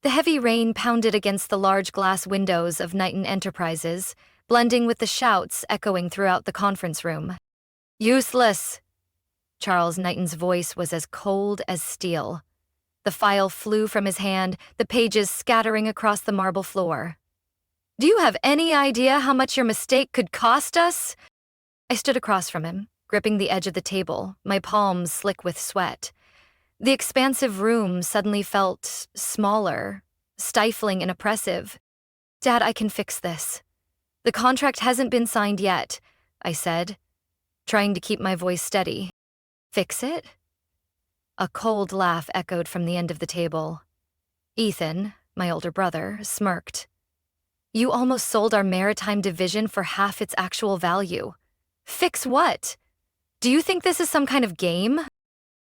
The heavy rain pounded against the large glass windows of Knighton Enterprises, blending with the shouts echoing throughout the conference room. Useless! Charles Knighton's voice was as cold as steel. The file flew from his hand, the pages scattering across the marble floor. Do you have any idea how much your mistake could cost us? I stood across from him, gripping the edge of the table, my palms slick with sweat. The expansive room suddenly felt smaller, stifling and oppressive. Dad, I can fix this. The contract hasn't been signed yet, I said, trying to keep my voice steady. Fix it? A cold laugh echoed from the end of the table. Ethan, my older brother, smirked. You almost sold our maritime division for half its actual value. Fix what? Do you think this is some kind of game?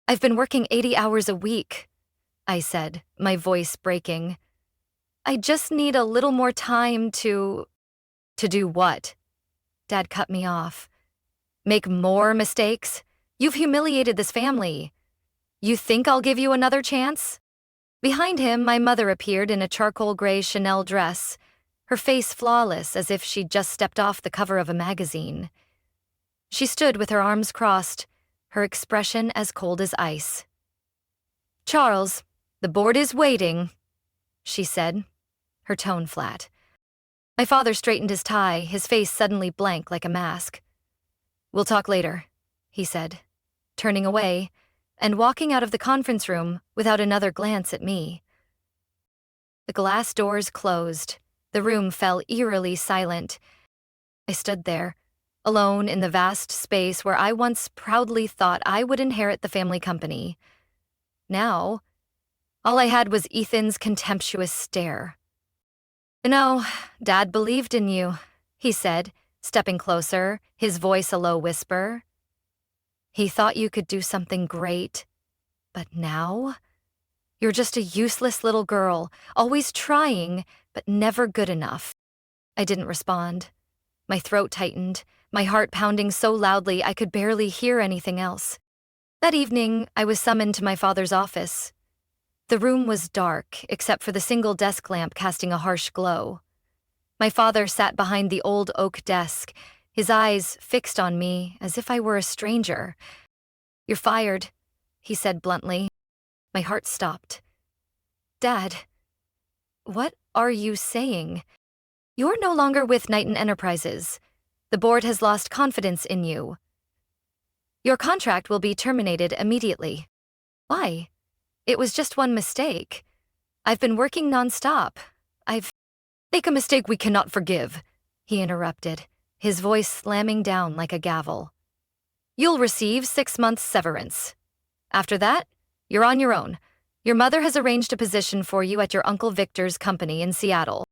I've been working 80 hours a week, I said, my voice breaking. I just need a little more time to do what? Dad cut me off. Make more mistakes? You've humiliated this family. You think I'll give you another chance? Behind him, my mother appeared in a charcoal gray Chanel dress, her face flawless as if she'd just stepped off the cover of a magazine. She stood with her arms crossed, her expression as cold as ice. Charles, the board is waiting, she said, her tone flat. My father straightened his tie, his face suddenly blank like a mask. We'll talk later, he said, turning away and walking out of the conference room without another glance at me. The glass doors closed. The room fell eerily silent. I stood there, alone in the vast space where I once proudly thought I would inherit the family company. Now, all I had was Ethan's contemptuous stare. No, Dad believed in you, he said, stepping closer, his voice a low whisper. He thought you could do something great, but now? You're just a useless little girl, always trying, but never good enough. I didn't respond. My throat tightened, my heart pounding so loudly I could barely hear anything else. That evening, I was summoned to my father's office. The room was dark, except for the single desk lamp casting a harsh glow. My father sat behind the old oak desk, his eyes fixed on me as if I were a stranger. You're fired, he said bluntly. My heart stopped. Dad, what are you saying? You're no longer with Knighton Enterprises. The board has lost confidence in you. Your contract will be terminated immediately. Why? It was just one mistake. I've been working nonstop. Make a mistake we cannot forgive, he interrupted, his voice slamming down like a gavel. You'll receive 6 months severance. After that, you're on your own. Your mother has arranged a position for you at your Uncle Victor's company in Seattle.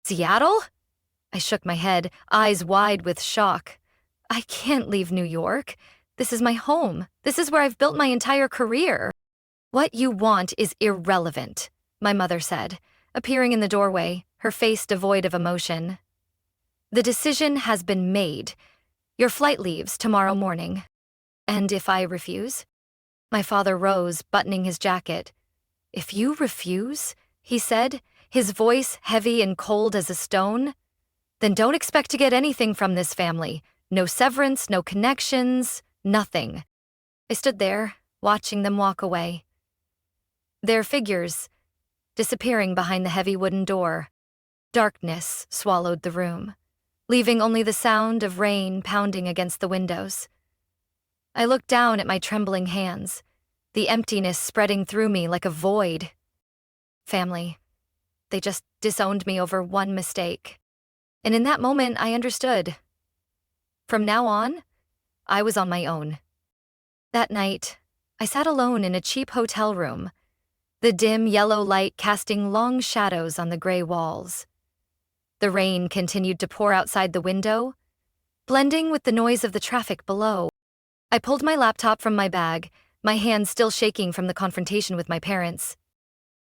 Seattle? I shook my head, eyes wide with shock. I can't leave New York. This is my home. This is where I've built my entire career. What you want is irrelevant, my mother said, appearing in the doorway, her face devoid of emotion. The decision has been made. Your flight leaves tomorrow morning. And if I refuse? My father rose, buttoning his jacket. If you refuse, he said, his voice heavy and cold as a stone, then don't expect to get anything from this family. No severance, no connections, nothing. I stood there, watching them walk away. Their figures, disappearing behind the heavy wooden door. Darkness swallowed the room, leaving only the sound of rain pounding against the windows. I looked down at my trembling hands, the emptiness spreading through me like a void. Family. They just disowned me over one mistake. And in that moment, I understood. From now on, I was on my own. That night, I sat alone in a cheap hotel room, the dim yellow light casting long shadows on the gray walls. The rain continued to pour outside the window, blending with the noise of the traffic below. I pulled my laptop from my bag, my hands still shaking from the confrontation with my parents.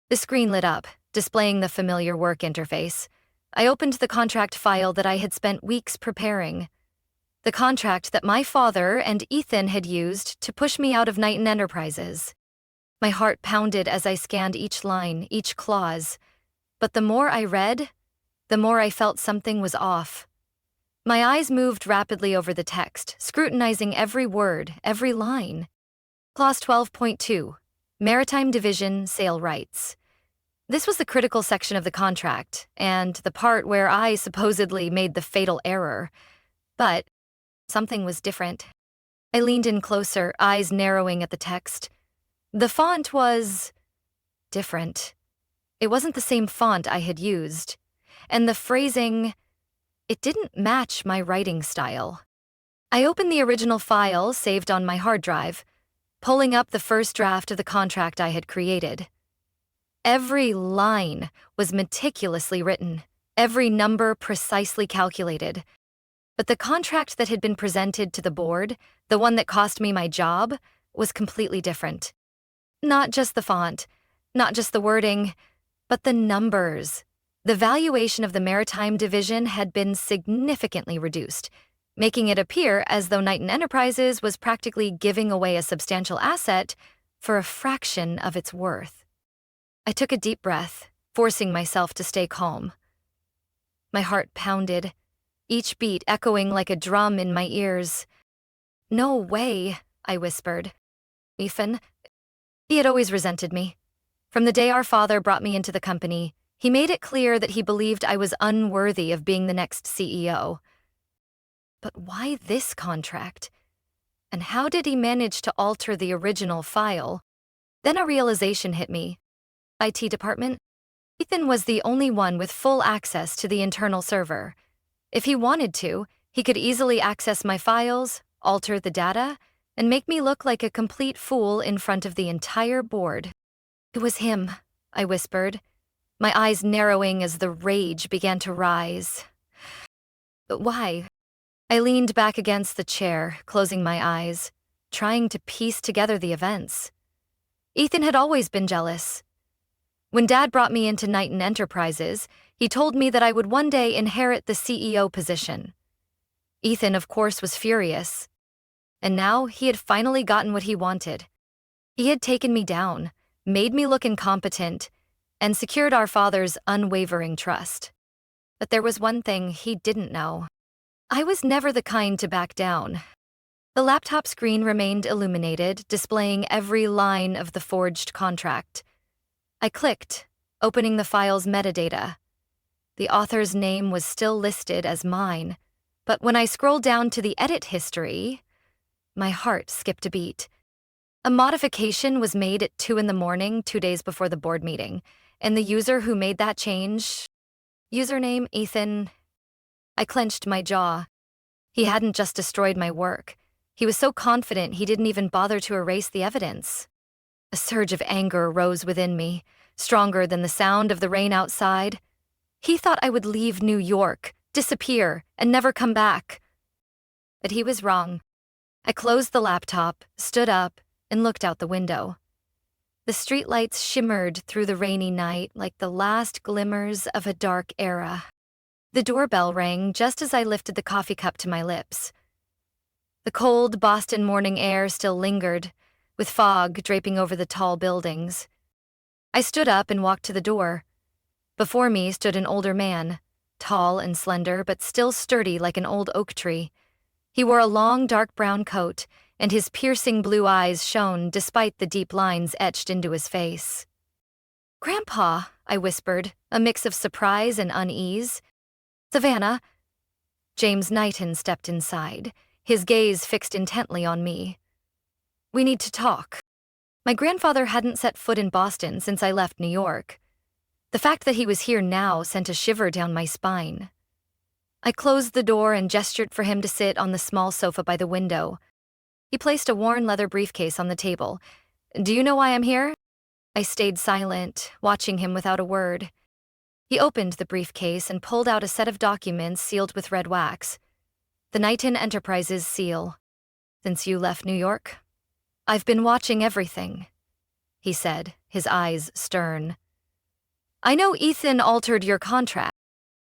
The screen lit up, displaying the familiar work interface. I opened the contract file that I had spent weeks preparing. The contract that my father and Ethan had used to push me out of Knighton Enterprises. My heart pounded as I scanned each line, each clause. But the more I read, the more I felt something was off. My eyes moved rapidly over the text, scrutinizing every word, every line. Clause 12.2, Maritime Division Sale Rights. This was the critical section of the contract, and the part where I supposedly made the fatal error. But something was different. I leaned in closer, eyes narrowing at the text. The font was different. It wasn't the same font I had used, and the phrasing, it didn't match my writing style. I opened the original file saved on my hard drive, pulling up the first draft of the contract I had created. Every line was meticulously written, every number precisely calculated. But the contract that had been presented to the board, the one that cost me my job, was completely different. Not just the font, not just the wording, but the numbers. The valuation of the Maritime Division had been significantly reduced, making it appear as though Knighton Enterprises was practically giving away a substantial asset for a fraction of its worth. I took a deep breath, forcing myself to stay calm. My heart pounded, each beat echoing like a drum in my ears. "No way," I whispered. "Ethan." He had always resented me. From the day our father brought me into the company, he made it clear that he believed I was unworthy of being the next CEO. But why this contract? And how did he manage to alter the original file? Then a realization hit me. IT department? Ethan was the only one with full access to the internal server. If he wanted to, he could easily access my files, alter the data, and make me look like a complete fool in front of the entire board. "It was him," I whispered, my eyes narrowing as the rage began to rise. "But why?" I leaned back against the chair, closing my eyes, trying to piece together the events. Ethan had always been jealous. When Dad brought me into Knighton Enterprises, he told me that I would one day inherit the CEO position. Ethan, of course, was furious. And now he had finally gotten what he wanted. He had taken me down, made me look incompetent, and secured our father's unwavering trust. But there was one thing he didn't know. I was never the kind to back down. The laptop screen remained illuminated, displaying every line of the forged contract. I clicked, opening the file's metadata. The author's name was still listed as mine, but when I scrolled down to the edit history, my heart skipped a beat. A modification was made at 2 a.m, 2 days before the board meeting, and the user who made that change, username Ethan. I clenched my jaw. He hadn't just destroyed my work. He was so confident he didn't even bother to erase the evidence. A surge of anger rose within me, stronger than the sound of the rain outside. He thought I would leave New York, disappear, and never come back. But he was wrong. I closed the laptop, stood up, and looked out the window. The streetlights shimmered through the rainy night like the last glimmers of a dark era. The doorbell rang just as I lifted the coffee cup to my lips. The cold Boston morning air still lingered, with fog draping over the tall buildings. I stood up and walked to the door. Before me stood an older man, tall and slender but still sturdy like an old oak tree. He wore a long dark brown coat, and his piercing blue eyes shone despite the deep lines etched into his face. "Grandpa," I whispered, a mix of surprise and unease. "Savannah." James Knighton stepped inside, his gaze fixed intently on me. "We need to talk." My grandfather hadn't set foot in Boston since I left New York. The fact that he was here now sent a shiver down my spine. I closed the door and gestured for him to sit on the small sofa by the window. He placed a worn leather briefcase on the table. "Do you know why I'm here?" I stayed silent, watching him without a word. He opened the briefcase and pulled out a set of documents sealed with red wax. The Knighton Enterprises seal. "Since you left New York, I've been watching everything," he said, his eyes stern. "I know Ethan altered your contract."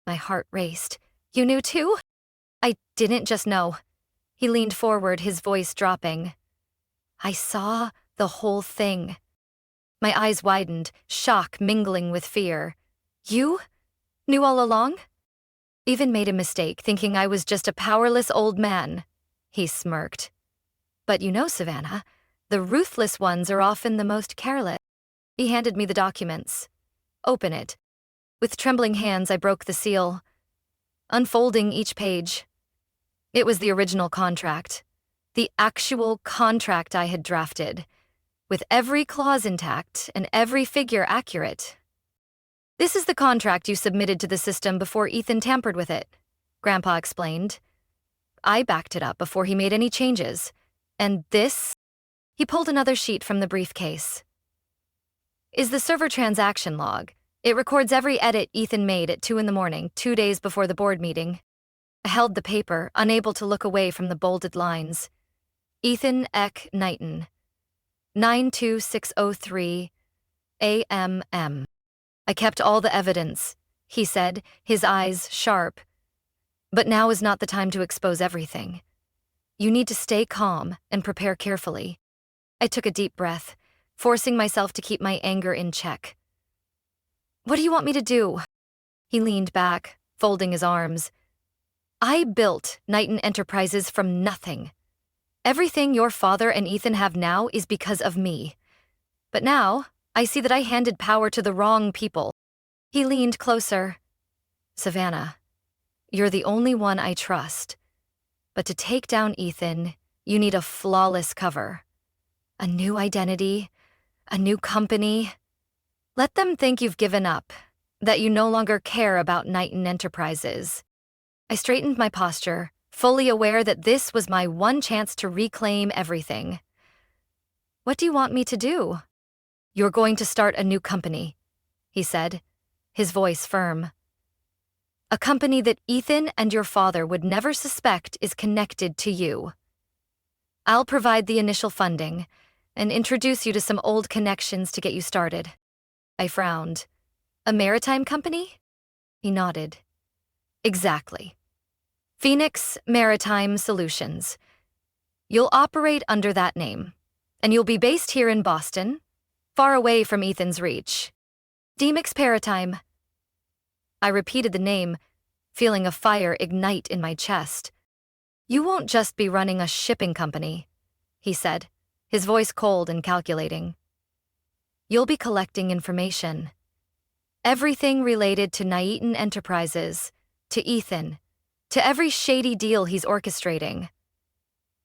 My heart raced. "You knew too?" "I didn't just know." He leaned forward, his voice dropping. "I saw the whole thing." My eyes widened, shock mingling with fear. You knew all along? Ethan made a mistake, thinking I was just a powerless old man. He smirked. But you know, Savannah, the ruthless ones are often the most careless. He handed me the documents. Open it. With trembling hands, I broke the seal, unfolding each page. It was the original contract. The actual contract I had drafted, with every clause intact and every figure accurate. This is the contract you submitted to the system before Ethan tampered with it, Grandpa explained. I backed it up before he made any changes. And this? He pulled another sheet from the briefcase. Is the server transaction log. It records every edit Ethan made at 2 a.m, 2 days before the board meeting. I held the paper, unable to look away from the bolded lines. Ethan Eck Knighton, 92603 AMM. I kept all the evidence, he said, his eyes sharp. But now is not the time to expose everything. You need to stay calm and prepare carefully. I took a deep breath, forcing myself to keep my anger in check. What do you want me to do? He leaned back, folding his arms. I built Knighton Enterprises from nothing. Everything your father and Ethan have now is because of me. But now, I see that I handed power to the wrong people. He leaned closer. Savannah, you're the only one I trust. But to take down Ethan, you need a flawless cover. A new identity, a new company. Let them think you've given up, that you no longer care about Knighton Enterprises. I straightened my posture, fully aware that this was my one chance to reclaim everything. What do you want me to do? You're going to start a new company, he said, his voice firm. A company that Ethan and your father would never suspect is connected to you. I'll provide the initial funding and introduce you to some old connections to get you started. I frowned. A maritime company? He nodded. Exactly. Phoenix Maritime Solutions. You'll operate under that name, and you'll be based here in Boston, far away from Ethan's reach. Demix Paratime. I repeated the name, feeling a fire ignite in my chest. You won't just be running a shipping company, he said, his voice cold and calculating. You'll be collecting information. Everything related to Knighton Enterprises, to Ethan, to every shady deal he's orchestrating.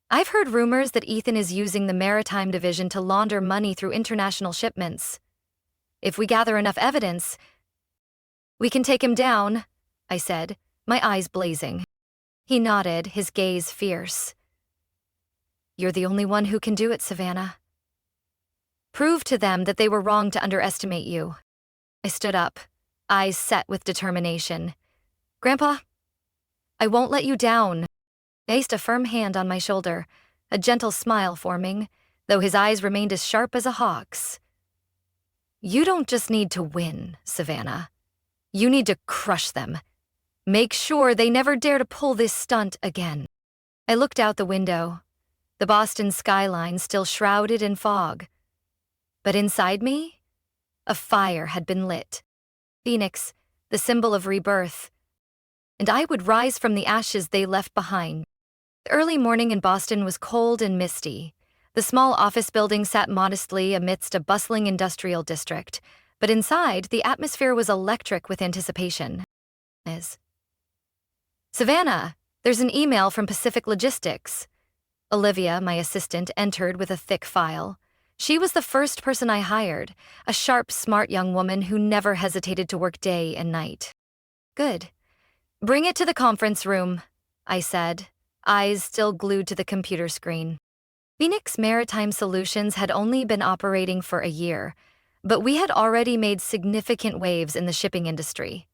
I've heard rumors that Ethan is using the maritime division to launder money through international shipments. If we gather enough evidence, we can take him down, I said, my eyes blazing. He nodded, his gaze fierce. You're the only one who can do it, Savannah. Prove to them that they were wrong to underestimate you. I stood up, eyes set with determination. Grandpa, I won't let you down. He placed a firm hand on my shoulder, a gentle smile forming, though his eyes remained as sharp as a hawk's. You don't just need to win, Savannah. You need to crush them. Make sure they never dare to pull this stunt again. I looked out the window, the Boston skyline still shrouded in fog. But inside me, a fire had been lit. Phoenix, the symbol of rebirth. And I would rise from the ashes they left behind. The early morning in Boston was cold and misty. The small office building sat modestly amidst a bustling industrial district, but inside, the atmosphere was electric with anticipation. Savannah, there's an email from Pacific Logistics. Olivia, my assistant, entered with a thick file. She was the first person I hired, a sharp, smart young woman who never hesitated to work day and night. Good. Bring it to the conference room, I said, eyes still glued to the computer screen. Phoenix Maritime Solutions had only been operating for a year, but we had already made significant waves in the shipping industry.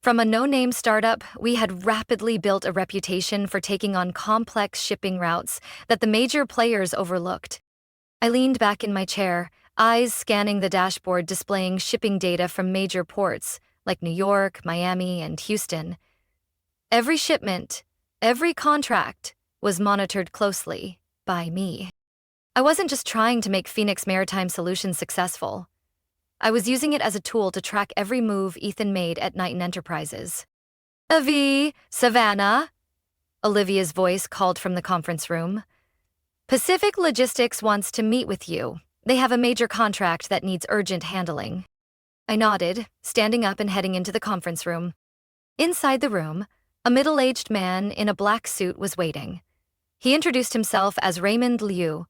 From a no-name startup, we had rapidly built a reputation for taking on complex shipping routes that the major players overlooked. I leaned back in my chair, eyes scanning the dashboard displaying shipping data from major ports like New York, Miami, and Houston. Every shipment, every contract was monitored closely by me. I wasn't just trying to make Phoenix Maritime Solutions successful. I was using it as a tool to track every move Ethan made at Knighton Enterprises. Avi, Savannah, Olivia's voice called from the conference room. Pacific Logistics wants to meet with you. They have a major contract that needs urgent handling. I nodded, standing up and heading into the conference room. Inside the room, a middle-aged man in a black suit was waiting. He introduced himself as Raymond Liu,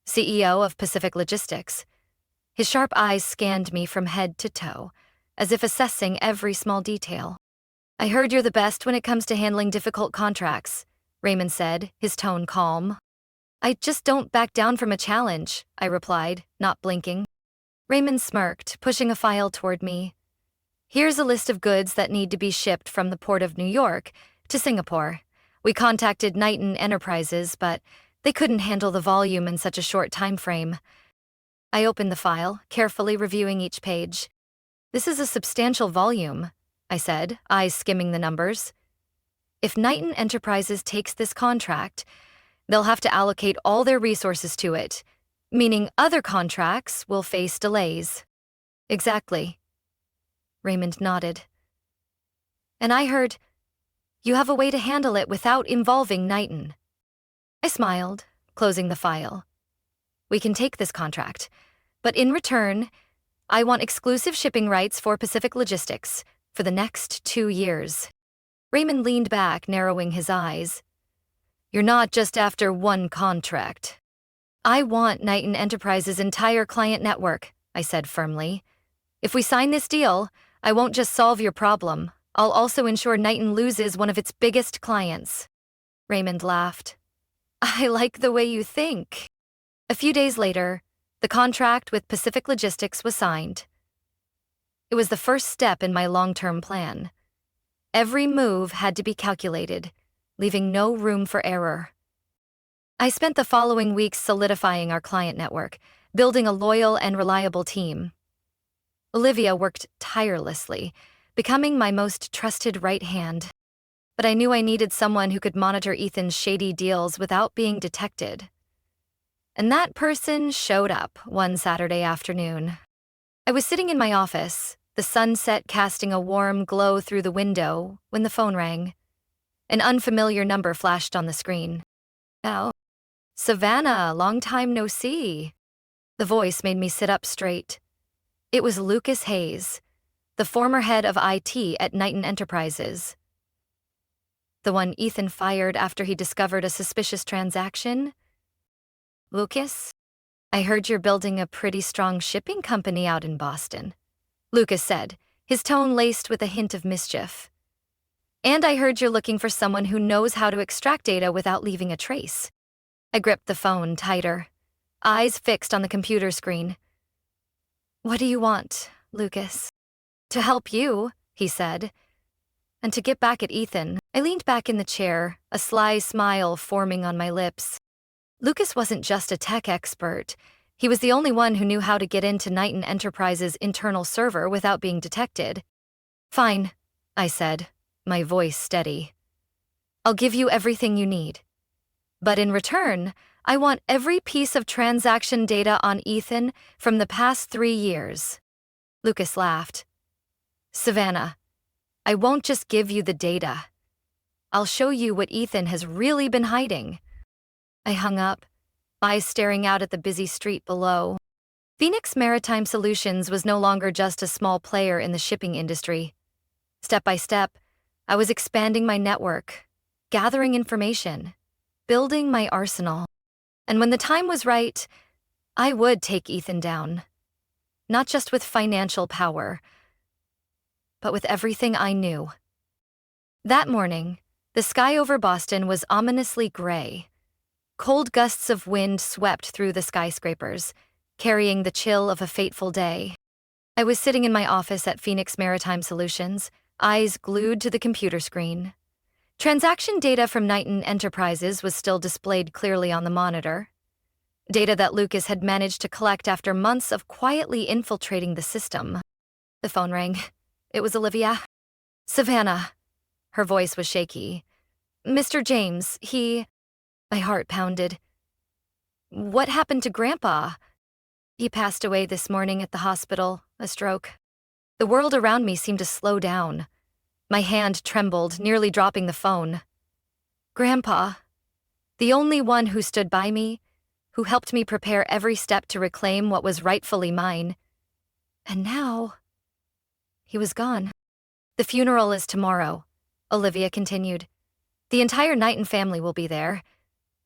CEO of Pacific Logistics. His sharp eyes scanned me from head to toe, as if assessing every small detail. I heard you're the best when it comes to handling difficult contracts, Raymond said, his tone calm. I just don't back down from a challenge, I replied, not blinking. Raymond smirked, pushing a file toward me. Here's a list of goods that need to be shipped from the port of New York to Singapore. We contacted Knighton Enterprises, but they couldn't handle the volume in such a short time frame. I opened the file, carefully reviewing each page. This is a substantial volume, I said, eyes skimming the numbers. If Knighton Enterprises takes this contract, they'll have to allocate all their resources to it, meaning other contracts will face delays. Exactly. Raymond nodded. And I heard, you have a way to handle it without involving Knighton. I smiled, closing the file. We can take this contract, but in return, I want exclusive shipping rights for Pacific Logistics for the next 2 years. Raymond leaned back, narrowing his eyes. You're not just after one contract. I want Knighton Enterprises' entire client network, I said firmly. If we sign this deal, I won't just solve your problem. I'll also ensure Knighton loses one of its biggest clients. Raymond laughed. I like the way you think. A few days later, the contract with Pacific Logistics was signed. It was the first step in my long-term plan. Every move had to be calculated, leaving no room for error. I spent the following weeks solidifying our client network, building a loyal and reliable team. Olivia worked tirelessly, becoming my most trusted right hand. But I knew I needed someone who could monitor Ethan's shady deals without being detected. And that person showed up one Saturday afternoon. I was sitting in my office, the sunset casting a warm glow through the window, when the phone rang. An unfamiliar number flashed on the screen. Oh, Savannah, long time no see. The voice made me sit up straight. It was Lucas Hayes, the former head of IT at Knighton Enterprises. The one Ethan fired after he discovered a suspicious transaction? Lucas, I heard you're building a pretty strong shipping company out in Boston, Lucas said, his tone laced with a hint of mischief. And I heard you're looking for someone who knows how to extract data without leaving a trace. I gripped the phone tighter, eyes fixed on the computer screen. What do you want, Lucas? To help you, he said. And to get back at Ethan, I leaned back in the chair, a sly smile forming on my lips. Lucas wasn't just a tech expert. He was the only one who knew how to get into Knighton Enterprises' internal server without being detected. Fine, I said, my voice steady. I'll give you everything you need. But in return, I want every piece of transaction data on Ethan from the past 3 years. Lucas laughed. Savannah, I won't just give you the data. I'll show you what Ethan has really been hiding. I hung up, eyes staring out at the busy street below. Phoenix Maritime Solutions was no longer just a small player in the shipping industry. Step by step, I was expanding my network, gathering information, building my arsenal. And when the time was right, I would take Ethan down. Not just with financial power, but with everything I knew. That morning, the sky over Boston was ominously gray. Cold gusts of wind swept through the skyscrapers, carrying the chill of a fateful day. I was sitting in my office at Phoenix Maritime Solutions, eyes glued to the computer screen. Transaction data from Knighton Enterprises was still displayed clearly on the monitor. Data that Lucas had managed to collect after months of quietly infiltrating the system. The phone rang. It was Olivia. Savannah. Her voice was shaky. Mr. James, My heart pounded. What happened to Grandpa? He passed away this morning at the hospital, a stroke. The world around me seemed to slow down. My hand trembled, nearly dropping the phone. Grandpa, the only one who stood by me, who helped me prepare every step to reclaim what was rightfully mine. And now, he was gone. The funeral is tomorrow, Olivia continued. The entire Knighton family will be there,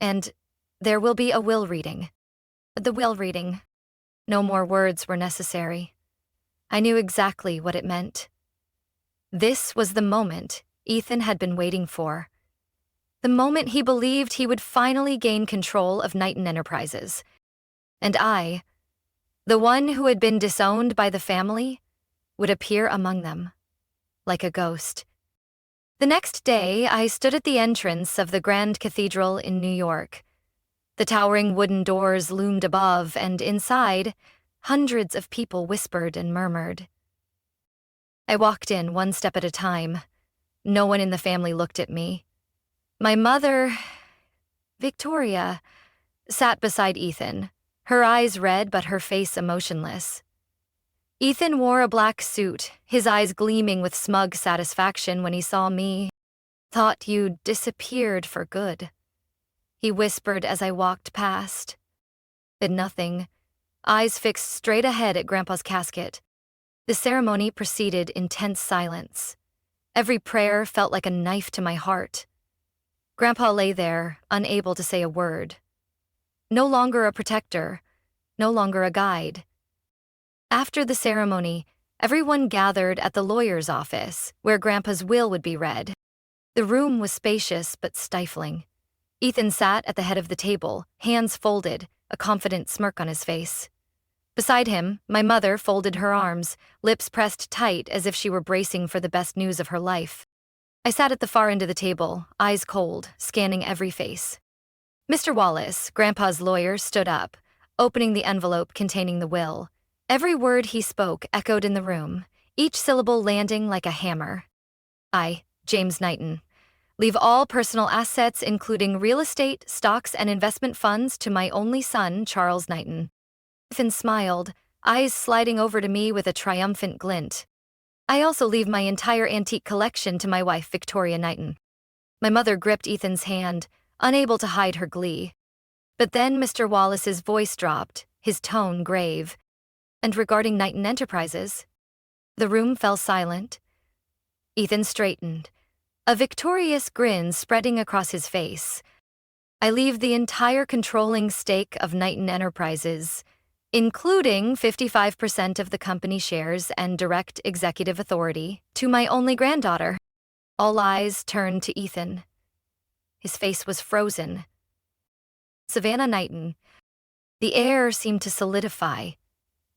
and there will be a will reading. The will reading. No more words were necessary. I knew exactly what it meant. This was the moment Ethan had been waiting for. The moment he believed he would finally gain control of Knighton Enterprises. And I, the one who had been disowned by the family, would appear among them, like a ghost. The next day, I stood at the entrance of the Grand Cathedral in New York. The towering wooden doors loomed above, and inside, hundreds of people whispered and murmured. I walked in one step at a time. No one in the family looked at me. My mother, Victoria, sat beside Ethan, her eyes red but her face emotionless. Ethan wore a black suit, his eyes gleaming with smug satisfaction when he saw me. Thought you'd disappeared for good, he whispered as I walked past. Did nothing, eyes fixed straight ahead at Grandpa's casket. The ceremony proceeded in tense silence. Every prayer felt like a knife to my heart. Grandpa lay there, unable to say a word. No longer a protector, no longer a guide. After the ceremony, everyone gathered at the lawyer's office, where Grandpa's will would be read. The room was spacious but stifling. Ethan sat at the head of the table, hands folded, a confident smirk on his face. Beside him, my mother folded her arms, lips pressed tight as if she were bracing for the best news of her life. I sat at the far end of the table, eyes cold, scanning every face. Mr. Wallace, Grandpa's lawyer, stood up, opening the envelope containing the will. Every word he spoke echoed in the room, each syllable landing like a hammer. I, James Knighton, leave all personal assets including real estate, stocks, and investment funds to my only son, Charles Knighton. Ethan smiled, eyes sliding over to me with a triumphant glint. I also leave my entire antique collection to my wife, Victoria Knighton. My mother gripped Ethan's hand, unable to hide her glee. But then Mr. Wallace's voice dropped, his tone grave. And regarding Knighton Enterprises? The room fell silent. Ethan straightened, a victorious grin spreading across his face. I leave the entire controlling stake of Knighton Enterprises, including 55% of the company shares and direct executive authority, to my only granddaughter. All eyes turned to Ethan. His face was frozen. Savannah Knighton. The air seemed to solidify.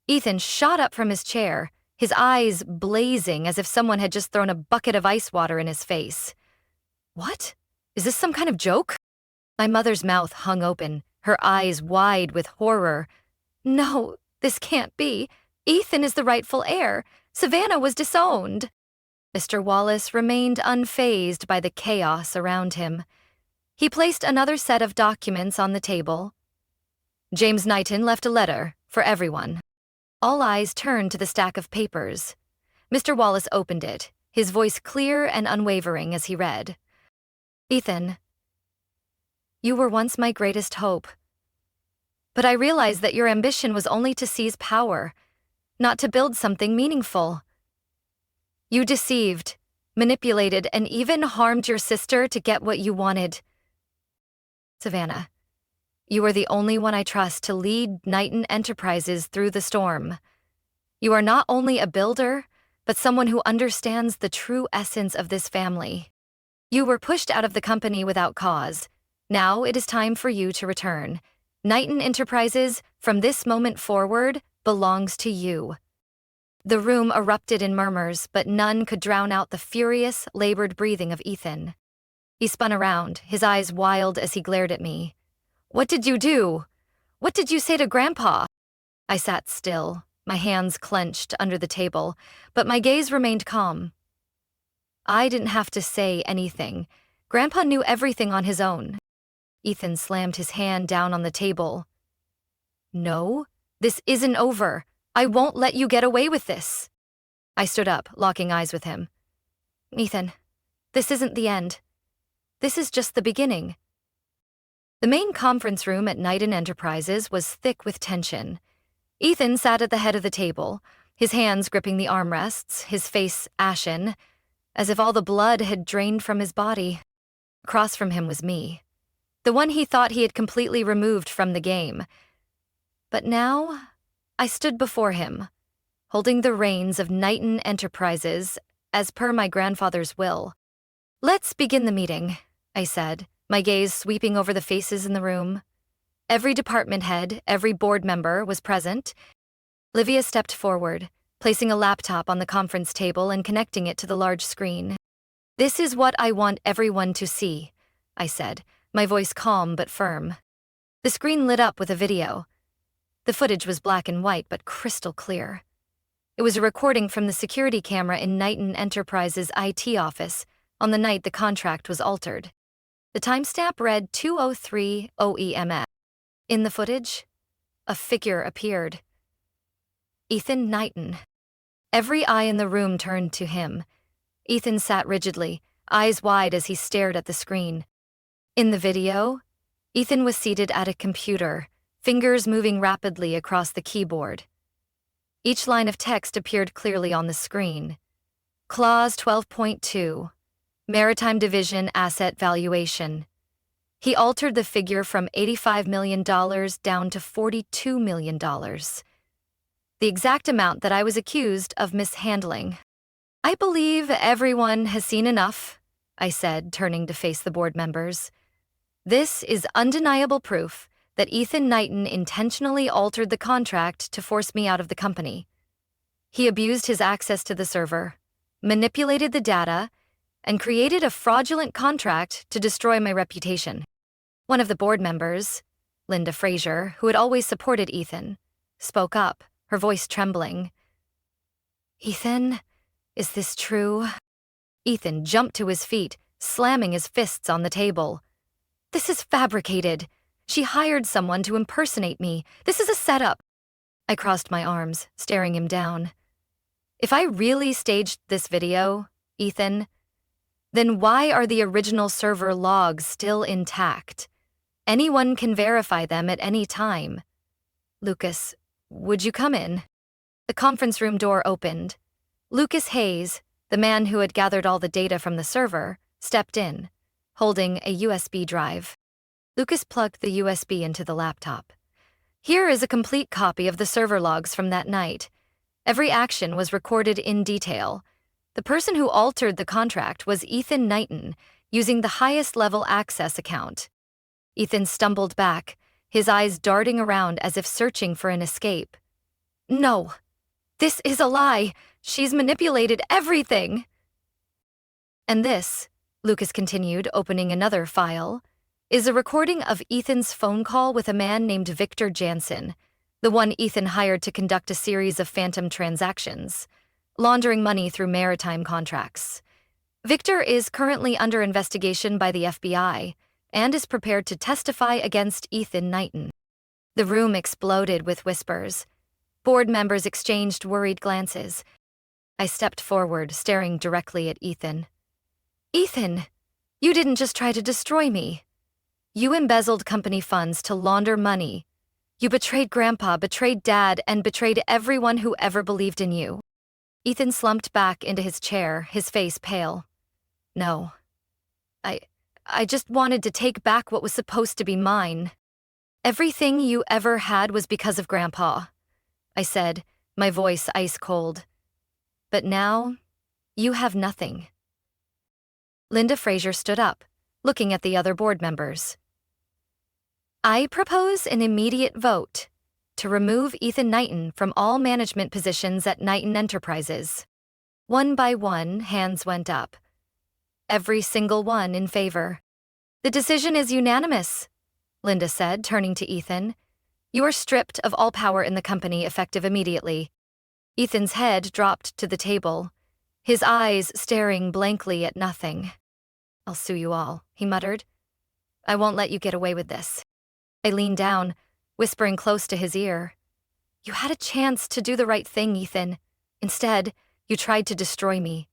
Ethan shot up from his chair, his eyes blazing as if someone had just thrown a bucket of ice water in his face. What? Is this some kind of joke? My mother's mouth hung open, her eyes wide with horror. No, this can't be. Ethan is the rightful heir. Savannah was disowned. Mr. Wallace remained unfazed by the chaos around him. He placed another set of documents on the table. James Knighton left a letter for everyone. All eyes turned to the stack of papers. Mr. Wallace opened it, his voice clear and unwavering as he read. Ethan, you were once my greatest hope. But I realized that your ambition was only to seize power, not to build something meaningful. You deceived, manipulated, and even harmed your sister to get what you wanted. Savannah, you are the only one I trust to lead Knighton Enterprises through the storm. You are not only a builder, but someone who understands the true essence of this family. You were pushed out of the company without cause. Now it is time for you to return. Knighton Enterprises, from this moment forward, belongs to you. The room erupted in murmurs, but none could drown out the furious, labored breathing of Ethan. He spun around, his eyes wild as he glared at me. What did you do? What did you say to Grandpa? I sat still, my hands clenched under the table, but my gaze remained calm. I didn't have to say anything. Grandpa knew everything on his own. Ethan slammed his hand down on the table. No, This isn't over. I won't let you get away with this. I stood up, locking eyes with him. Ethan, this isn't the end. This is just the beginning. The main conference room at Knighton Enterprises was thick with tension. Ethan sat at the head of the table, his hands gripping the armrests, his face ashen, as if all the blood had drained from his body. Across from him was me, the one he thought he had completely removed from the game. But now, I stood before him, holding the reins of Knighton Enterprises as per my grandfather's will. Let's begin the meeting, I said, my gaze sweeping over the faces in the room. Every department head, every board member was present. Livia stepped forward, placing a laptop on the conference table and connecting it to the large screen. This is what I want everyone to see, I said, my voice calm but firm. The screen lit up with a video. The footage was black and white but crystal clear. It was a recording from the security camera in Knighton Enterprises' IT office on the night the contract was altered. The timestamp read 2:03 OEMS. In the footage, a figure appeared. Ethan Knighton. Every eye in the room turned to him. Ethan sat rigidly, eyes wide as he stared at the screen. In the video, Ethan was seated at a computer, fingers moving rapidly across the keyboard. Each line of text appeared clearly on the screen. Clause 12.2, Maritime Division Asset Valuation. He altered the figure from $85 million down to $42 million. The exact amount that I was accused of mishandling. I believe everyone has seen enough, I said, turning to face the board members. This is undeniable proof that Ethan Knighton intentionally altered the contract to force me out of the company. He abused his access to the server, manipulated the data, and created a fraudulent contract to destroy my reputation. One of the board members, Linda Fraser, who had always supported Ethan, spoke up, her voice trembling. Ethan, is this true? Ethan jumped to his feet, slamming his fists on the table. This is fabricated. She hired someone to impersonate me. This is a setup. I crossed my arms, staring him down. If I really staged this video, Ethan, then why are the original server logs still intact? Anyone can verify them at any time. Lucas, would you come in? The conference room door opened. Lucas Hayes, the man who had gathered all the data from the server, stepped in, holding a USB drive. Lucas plugged the USB into the laptop. Here is a complete copy of the server logs from that night. Every action was recorded in detail. The person who altered the contract was Ethan Knighton, using the highest level access account. Ethan stumbled back, his eyes darting around as if searching for an escape. No, this is a lie. She's manipulated everything. And this, Lucas continued, opening another file, is a recording of Ethan's phone call with a man named Victor Jansen, the one Ethan hired to conduct a series of phantom transactions, laundering money through maritime contracts. Victor is currently under investigation by the FBI and is prepared to testify against Ethan Knighton. The room exploded with whispers. Board members exchanged worried glances. I stepped forward, staring directly at Ethan. Ethan, you didn't just try to destroy me. You embezzled company funds to launder money. You betrayed Grandpa, betrayed Dad, and betrayed everyone who ever believed in you. Ethan slumped back into his chair, his face pale. No. I just wanted to take back what was supposed to be mine. Everything you ever had was because of Grandpa, I said, my voice ice cold. But now, you have nothing. Linda Fraser stood up, looking at the other board members. I propose an immediate vote to remove Ethan Knighton from all management positions at Knighton Enterprises. One by one, hands went up. Every single one in favor. The decision is unanimous, Linda said, turning to Ethan. You are stripped of all power in the company effective immediately. Ethan's head dropped to the table, his eyes staring blankly at nothing. I'll sue you all, he muttered. I won't let you get away with this. I leaned down, whispering close to his ear. You had a chance to do the right thing, Ethan. Instead, you tried to destroy me.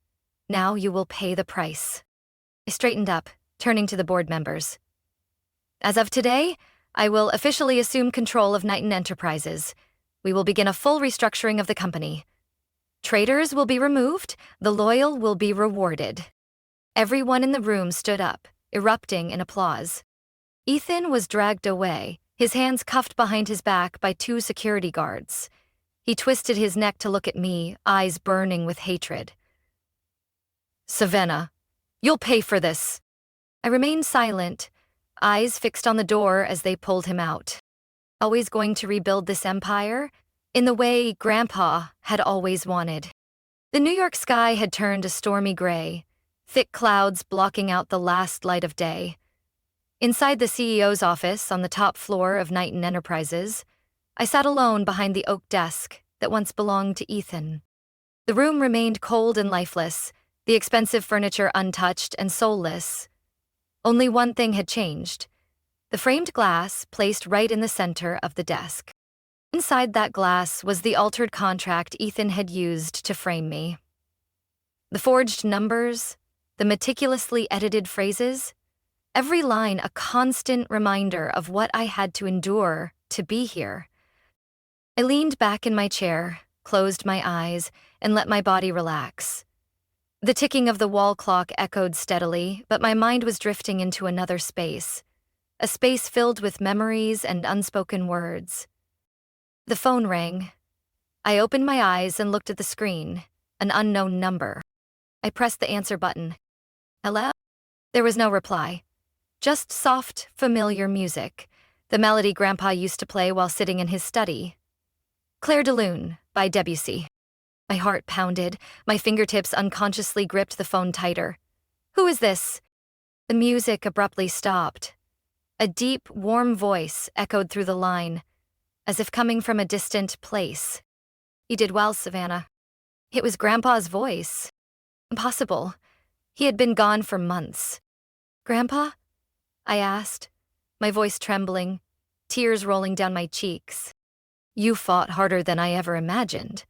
Now you will pay the price. I straightened up, turning to the board members. As of today, I will officially assume control of Knighton Enterprises. We will begin a full restructuring of the company. Traitors will be removed, the loyal will be rewarded. Everyone in the room stood up, erupting in applause. Ethan was dragged away, his hands cuffed behind his back by 2 security guards. He twisted his neck to look at me, eyes burning with hatred. Savannah, you'll pay for this. I remained silent, eyes fixed on the door as they pulled him out. Always going to rebuild this empire? In the way Grandpa had always wanted. The New York sky had turned a stormy gray, thick clouds blocking out the last light of day. Inside the CEO's office on the top floor of Knighton Enterprises, I sat alone behind the oak desk that once belonged to Ethan. The room remained cold and lifeless, the expensive furniture untouched and soulless. Only one thing had changed: the framed glass placed right in the center of the desk. Inside that glass was the altered contract Ethan had used to frame me. The forged numbers, the meticulously edited phrases, every line a constant reminder of what I had to endure to be here. I leaned back in my chair, closed my eyes, and let my body relax. The ticking of the wall clock echoed steadily, but my mind was drifting into another space, a space filled with memories and unspoken words. The phone rang. I opened my eyes and looked at the screen, an unknown number. I pressed the answer button. Hello? There was no reply. Just soft, familiar music, the melody Grandpa used to play while sitting in his study. Clair de Lune by Debussy. My heart pounded, my fingertips unconsciously gripped the phone tighter. Who is this? The music abruptly stopped. A deep, warm voice echoed through the line, as if coming from a distant place. You did well, Savannah. It was Grandpa's voice. Impossible. He had been gone for months. Grandpa? I asked, my voice trembling, tears rolling down my cheeks. You fought harder than I ever imagined.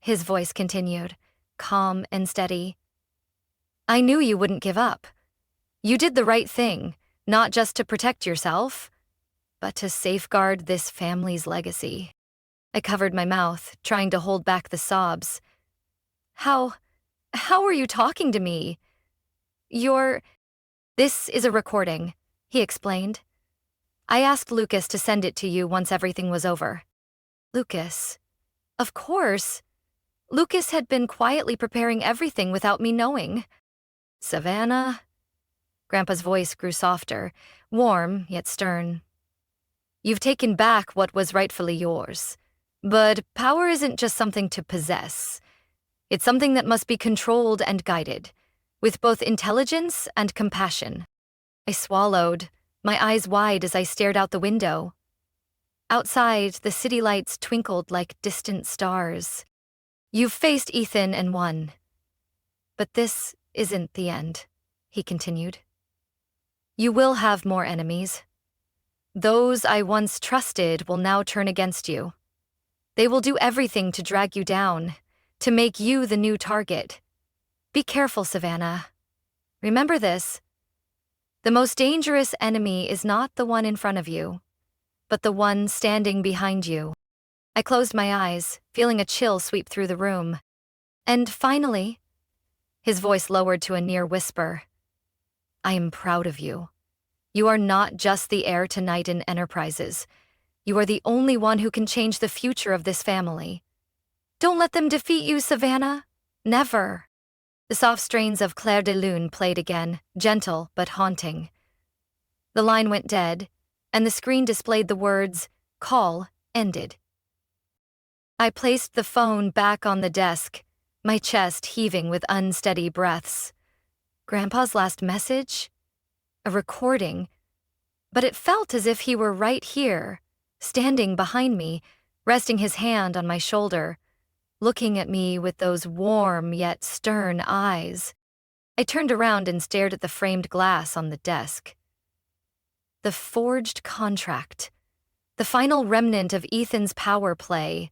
His voice continued, calm and steady. I knew you wouldn't give up. You did the right thing, not just to protect yourself, but to safeguard this family's legacy. I covered my mouth, trying to hold back the sobs. How were you talking to me? This is a recording, he explained. I asked Lucas to send it to you once everything was over. Lucas? Of course. Lucas had been quietly preparing everything without me knowing. Savannah? Grandpa's voice grew softer, warm yet stern. You've taken back what was rightfully yours. But power isn't just something to possess. It's something that must be controlled and guided, with both intelligence and compassion. I swallowed, my eyes wide as I stared out the window. Outside, the city lights twinkled like distant stars. You've faced Ethan and won. But this isn't the end, he continued. You will have more enemies. Those I once trusted will now turn against you. They will do everything to drag you down, to make you the new target. Be careful, Savannah. Remember this. The most dangerous enemy is not the one in front of you, but the one standing behind you. I closed my eyes, feeling a chill sweep through the room. And finally, his voice lowered to a near whisper. I am proud of you. You are not just the heir to Knighton Enterprises. You are the only one who can change the future of this family. Don't let them defeat you, Savannah. Never. The soft strains of Clair de Lune played again, gentle but haunting. The line went dead, and the screen displayed the words, "Call ended." I placed the phone back on the desk, my chest heaving with unsteady breaths. Grandpa's last message? A recording. But it felt as if he were right here, standing behind me, resting his hand on my shoulder, looking at me with those warm yet stern eyes. I turned around and stared at the framed glass on the desk. The forged contract. the final remnant of Ethan's power play.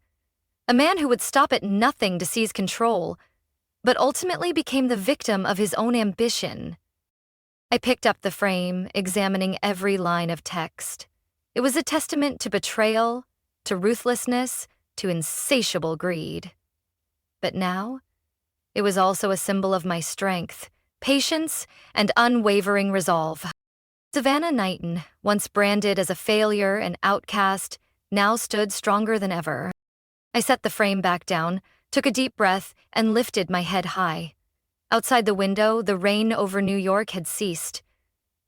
A man who would stop at nothing to seize control, but ultimately became the victim of his own ambition. I picked up the frame, examining every line of text. It was a testament to betrayal, to ruthlessness, to insatiable greed. But now, it was also a symbol of my strength, patience, and unwavering resolve. Savannah Knighton, once branded as a failure and outcast, now stood stronger than ever. I set the frame back down, took a deep breath, and lifted my head high. Outside the window, the rain over New York had ceased.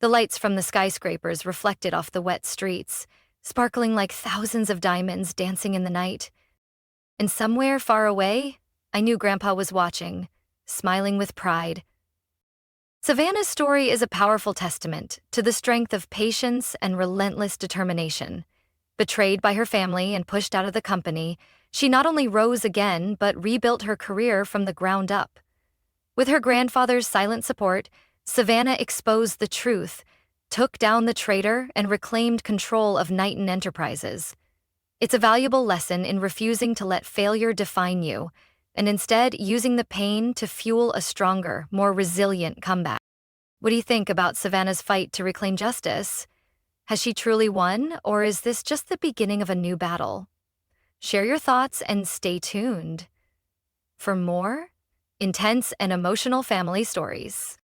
The lights from the skyscrapers reflected off the wet streets, sparkling like thousands of diamonds dancing in the night. And somewhere far away, I knew Grandpa was watching, smiling with pride. Savannah's story is a powerful testament to the strength of patience and relentless determination. Betrayed by her family and pushed out of the company, she not only rose again but rebuilt her career from the ground up. With her grandfather's silent support, Savannah exposed the truth, took down the traitor, and reclaimed control of Knighton Enterprises. It's a valuable lesson in refusing to let failure define you, and instead using the pain to fuel a stronger, more resilient comeback. What do you think about Savannah's fight to reclaim justice? Has she truly won, or is this just the beginning of a new battle? Share your thoughts and stay tuned for more intense and emotional family stories.